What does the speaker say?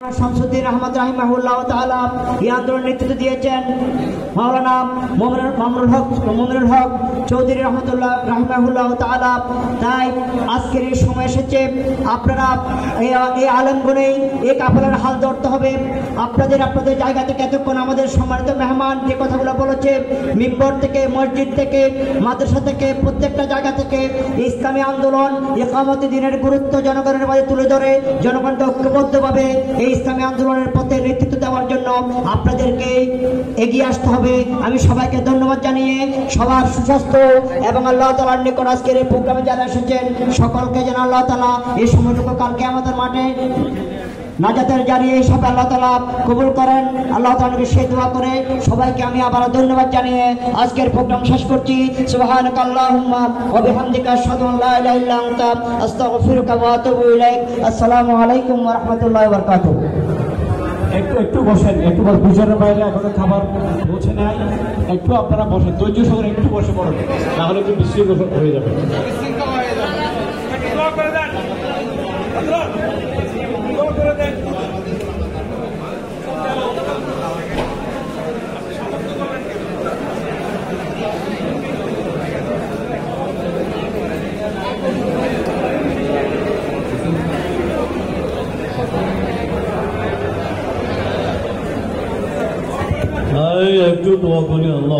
শামসুদ্দিন আহমদ রাহিমাহুল্লাহ তাআলা এই আন্দোলন নেতৃত্ব দিয়েছেন মাওলানা মোমিনুল হক চৌধুরী রহমতুল্লাহ রাহিমাহুল্লাহ তাআলা। তাই আজকের এই সময় এসেছে, আপনারা এই আলেমগণে এই কাফেলার হাল ধরতে হবে। আপনাদের জায়গা থেকে এতক্ষণ আমাদের সম্মানিত মেহমান যে কথাগুলো বলেছে, মিম্বর থেকে, মসজিদ থেকে, মাদ্রাসা থেকে, প্রত্যেকটা জায়গা থেকে ইসলামী আন্দোলন ইকামতে দ্বীনের গুরুত্ব জনগণের মাঝে তুলে ধরে জনগণকে ঐক্যবদ্ধভাবে এই ইসলামী আন্দোলনের পথে নেতৃত্ব দেওয়ার জন্য আপনাদেরকে এগিয়ে আসতে হবে। আমি সবাইকে ধন্যবাদ জানিয়ে সবার সুস্বাস্থ্য এবং আল্লাহ তাআলার নিকট আজকের এই প্রোগ্রামে যারা এসেছেন সকলকে যেন আল্লাহ তাআলা এই সময়টুকু কালকে আমাদের মাঠে নাজাতের জারিয়ে হিসাবে আল্লাহ তাআলা কবুল করেন। আল্লাহ তাআলাকে সেই দোয়া করে সবাইকে আমি আবার ধন্যবাদ জানিয়ে আজকের প্রোগ্রাম শেষ করছি। সুবহানাকা আল্লাহুম্মা ওয়া বিহামদিকা আশহাদু আল্লা ইলাহা ইল্লা আনতা আস্তাগফিরুকা ওয়া আতুবু ইলাইক। আসসালামু আলাইকুম ওয়া রাহমাতুল্লাহি ওয়া বারাকাতুহু। একটু বসেন, একটু বুঝানোর বাইরে এখনো খাবার পৌঁছে নাই, একটু আপনারা বসেন, ধৈর্য সহকারে একটু বসে পড়েন, তাহলে একটু বিশৃঙ্খল হয়ে যাবে। একটু দোয়া করি, আল্লাহ